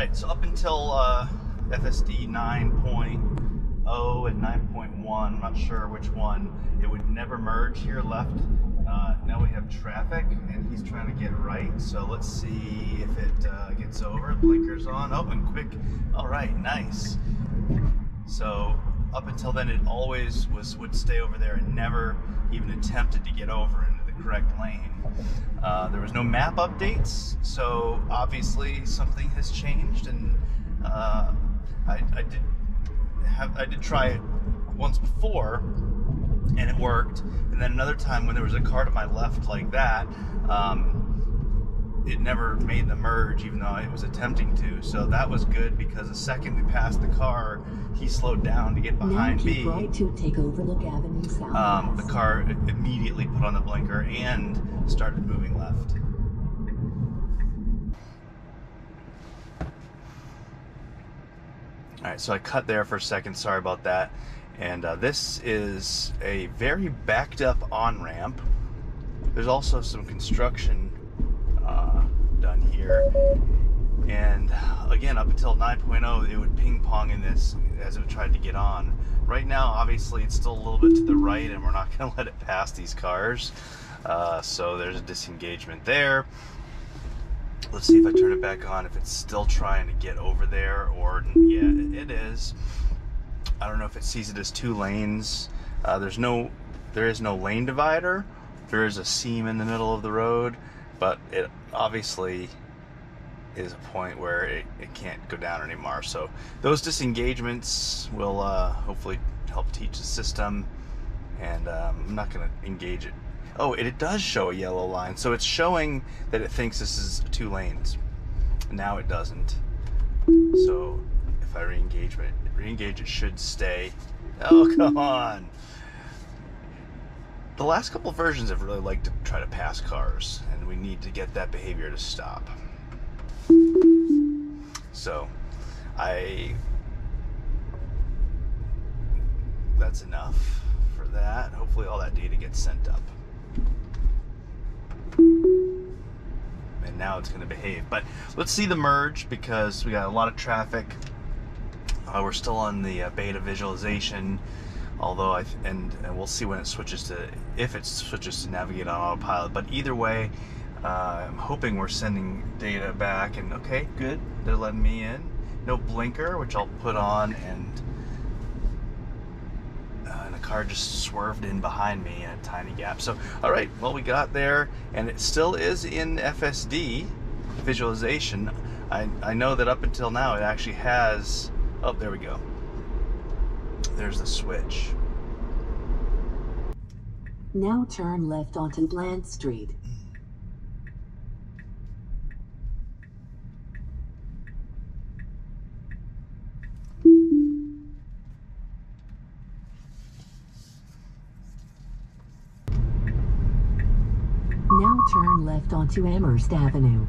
Alright, so up until FSD 9.0 and 9.1, I'm not sure which one, it would never merge here left. Now we have traffic, and he's trying to get right, so let's see if it gets over. Blinkers on. Oh, and quick. Alright, nice. So up until then, it always would stay over there and never even attempted to get over into the correct lane. There was no map updates, so obviously something has changed, and I did try it once before, and it worked. And then another time when there was a car to my left like that, it never made the merge, even though it was attempting to. So that was good, because the second we passed the car, he slowed down to get behind me. Right to take Overlook Avenue south. The car immediately put on the blinker and started moving left. Alright, so I cut there for a second, sorry about that. And this is a very backed up on-ramp. There's also some construction done here. And again, up until 9.0, it would ping pong in this as it tried to get on. Right now, obviously, it's still a little bit to the right, and we're not going to let it pass these cars. So there's a disengagement there. Let's see if I turn it back on, if it's still trying to get over there, or yeah, it is. I don't know if it sees it as two lanes. There is no lane divider. There is a seam in the middle of the road, but it obviously is a point where it can't go down anymore. So those disengagements will hopefully help teach the system, and I'm not going to engage it. Oh, it does show a yellow line, so it's showing that it thinks this is 2 lanes. Now it doesn't. So if I re-engage it should stay. Oh, come on. The last couple versions have really liked to try to pass cars, and we need to get that behavior to stop. So that's enough for that. Hopefully all that data gets sent up. And now it's going to behave. But let's see the merge, because we got a lot of traffic. We're still on the beta visualization, although and we'll see when it switches to, if it switches to navigate on autopilot. But either way, I'm hoping we're sending data back, and okay, good, they're letting me in. No blinker, which I'll put on, and the car just swerved in behind me in a tiny gap. So, all right, well, we got there, and it still is in FSD visualization. I know that up until now it actually has. Oh, there we go. There's the switch. Now turn left onto Bland Street. Now turn left onto Amherst Avenue.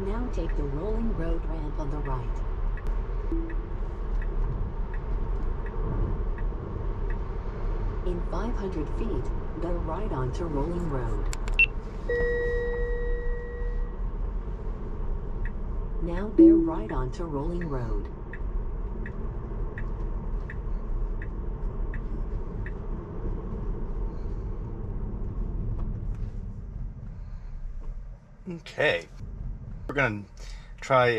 Now take the rolling road ramp on the right. In 500 feet, bear right onto Rolling Road. Now bear right onto Rolling Road. Okay. We're going to try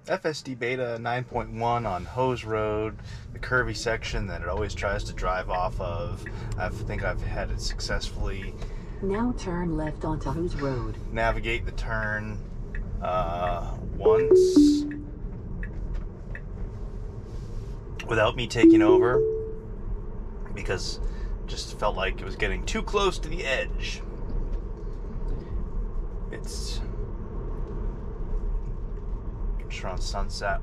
FSDBeta 9.1 on Hooes Road, the curvy section that it always tries to drive off of. I think I've had it successfully. Now turn left onto Hooes Road. Navigate the turn once without me taking over, because just felt like it was getting too close to the edge. It's just around sunset.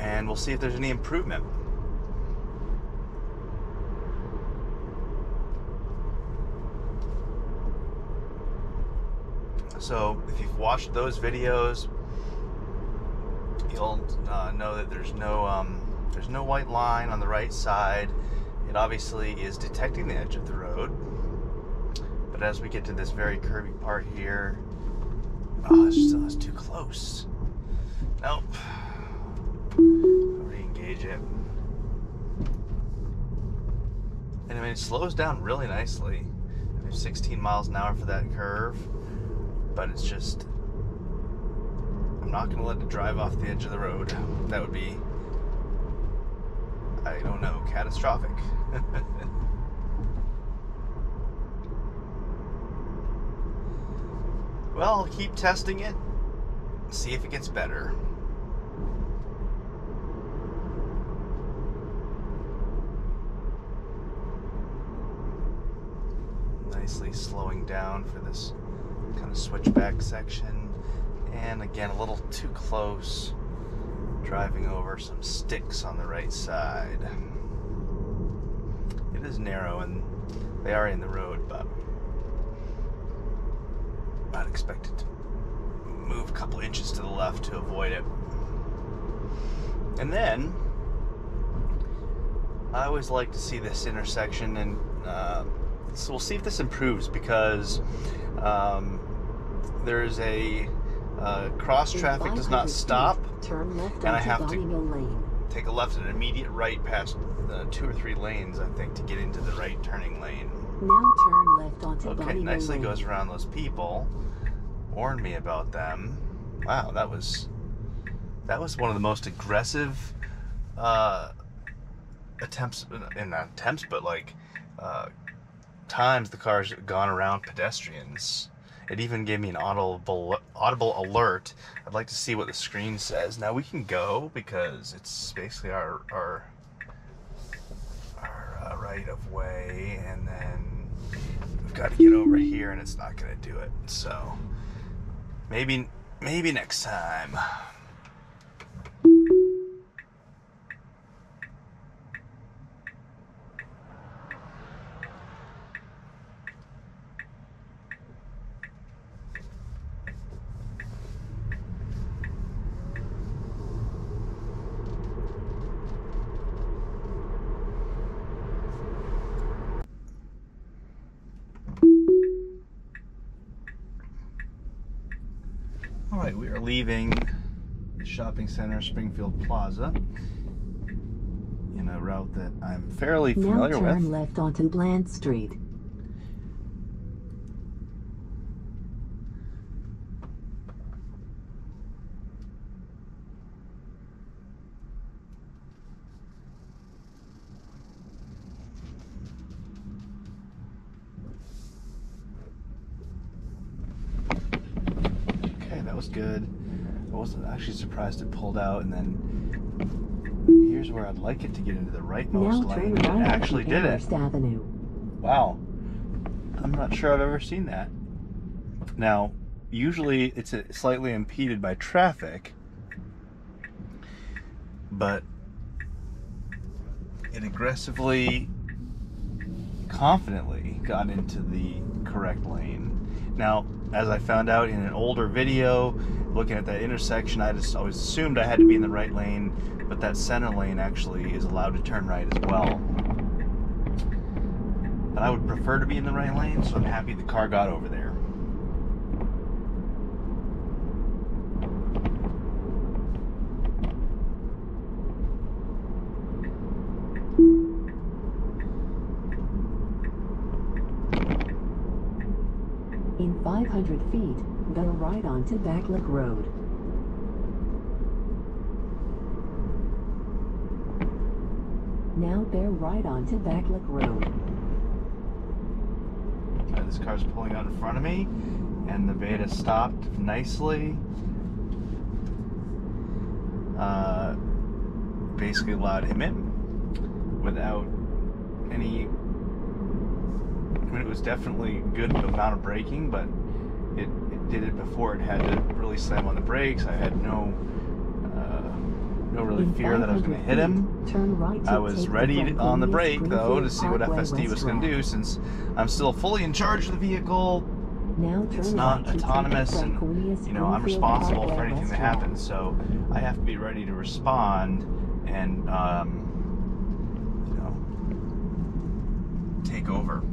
and we'll see if there's any improvement. So if you've watched those videos, you'll know that there's no white line on the right side. It obviously is detecting the edge of the road, but as we get to this very curvy part here, it's too close. Nope. I'll re-engage it. And I mean, it slows down really nicely. There's 16 miles an hour for that curve, but it's just, I'm not going to let it drive off the edge of the road. That would be, I don't know, catastrophic. Well, I'll keep testing it, see if it gets better. Nicely slowing down for this kind of switchback section, and again a little too close, driving over some sticks on the right side. It is narrow and they are in the road, but I'd expect it to move a couple inches to the left to avoid it. And then I always like to see this intersection, and so we'll see if this improves, because there's a cross traffic does not stop, turn left and I have to lane. take a left and an immediate right past 2 or 3 lanes, I think, to get into the right turning lane. Now turn left onto Okay, nicely goes around those people. Warned me about them. Wow, that was one of the most aggressive attempts, and not attempts, but like times the car's gone around pedestrians. It even gave me an audible alert. I'd like to see what the screen says. Now we can go, because it's basically our right of way, and then we've got to get over here, and it's not going to do it. So maybe next time. Alright, we are leaving the shopping center, Springfield Plaza, in a route that I'm fairly familiar with. Now turn left onto Bland Street. Was good. I wasn't actually surprised it pulled out, and then here's where I'd like it to get into the rightmost lane. It actually did it. Avenue. Wow. I'm not sure I've ever seen that. Now, usually it's slightly impeded by traffic, but it aggressively, confidently got into the correct lane. Now, as I found out in an older video, looking at that intersection, I just always assumed I had to be in the right lane, but that center lane actually is allowed to turn right as well. But I would prefer to be in the right lane, so I'm happy the car got over there. In 500 feet, go right onto Backlick Road. Now bear right onto Backlick Road. This car's pulling out in front of me, and the Beta stopped nicely. Basically allowed him in without any. I mean, it was definitely a good amount of braking, but it did it before it had to really slam on the brakes. I had no no really In fear that I was going to hit 500 him. feet, turn right to I was take the ready on the brake Greenfield though to see what Parkway FSD was West going to do, route. since I'm still fully in charge of the vehicle. Now turn It's not right to autonomous, take and Franconia you know, I'm Greenfield responsible Parkway for anything West that route. happens, so I have to be ready to respond and you know, take over.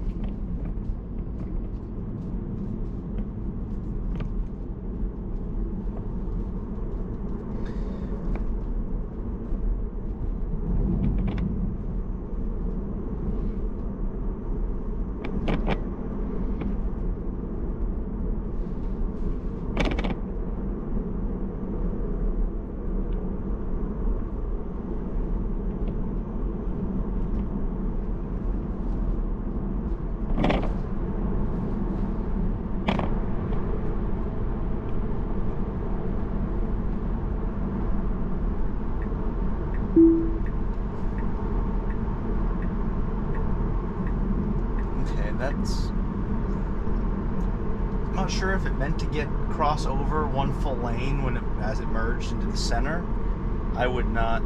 That's, I'm not sure if it meant to cross over one full lane as it merged into the center. I would not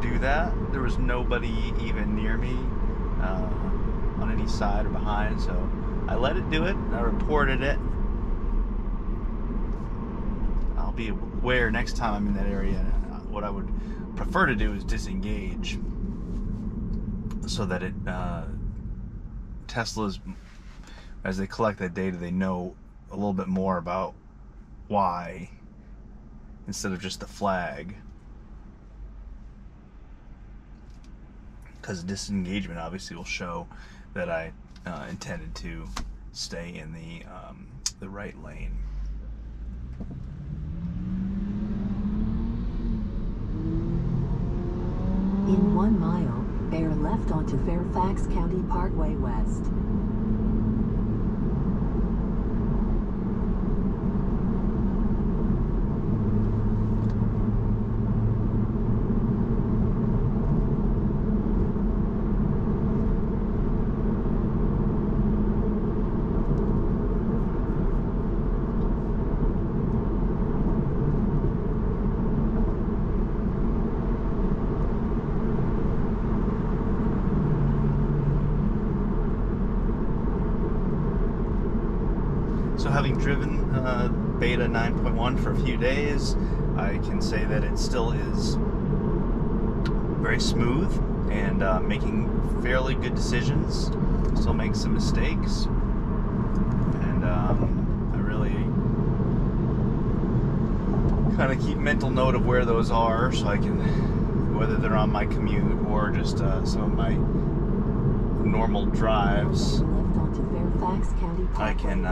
do that. There was nobody even near me on any side or behind, so I let it do it. I reported it. I'll be aware next time I'm in that area. What I would prefer to do is disengage, so that it Tesla's, as they collect that data, they know a little bit more about why, instead of just the flag. Because disengagement obviously will show that I intended to stay in the right lane. In 1 mile, bear left onto Fairfax County Parkway West. So having driven Beta 9.1 for a few days, I can say that it still is very smooth and making fairly good decisions. Still makes some mistakes, and I really kind of keep mental note of where those are, so I can, whether they're on my commute or just some of my normal drives, I can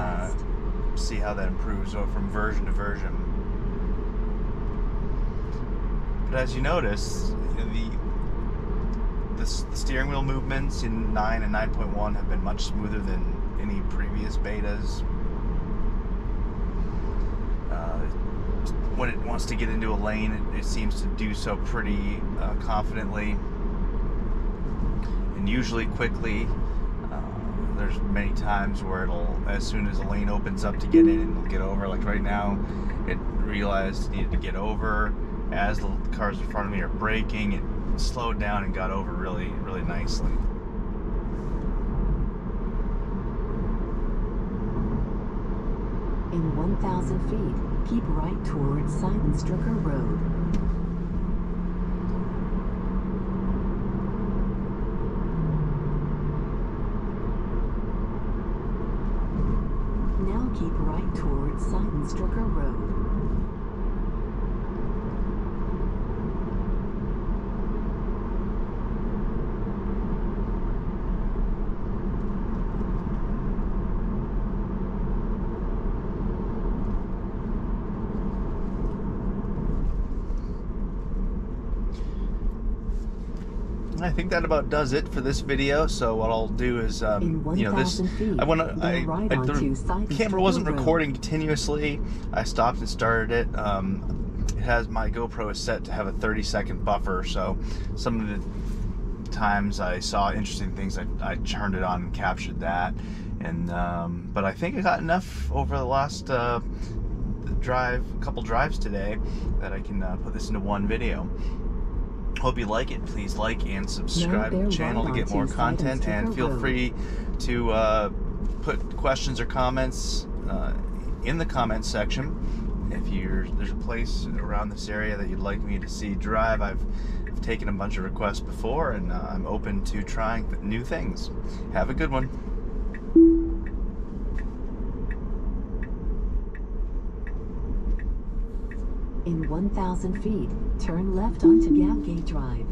see how that improves from version to version. But as you notice, the steering wheel movements in 9 and 9.1 have been much smoother than any previous betas. When it wants to get into a lane, it seems to do so pretty confidently and usually quickly. There's many times where it'll, as soon as a lane opens up to get in, it'll get over. Like right now, it realized it needed to get over. As the cars in front of me are braking, it slowed down and got over really, really nicely. In 1,000 feet, keep right towards Seidenstrucker Road. Now keep right towards Seidenstrucker Road. I think that about does it for this video. So what I'll do is, you know, this, the camera wasn't recording continuously. I stopped and started it. It has, my GoPro is set to have a 30-second buffer, so some of the times I saw interesting things, I turned it on and captured that. And but I think I got enough over the last a couple drives today that I can put this into one video. Hope you like it. Please like and subscribe to the channel to get more content, and feel free to put questions or comments in the comments section. If there's a place around this area that you'd like me to see drive, I've taken a bunch of requests before, and I'm open to trying new things. Have a good one. In 1,000 feet, turn left onto Gapgate Drive.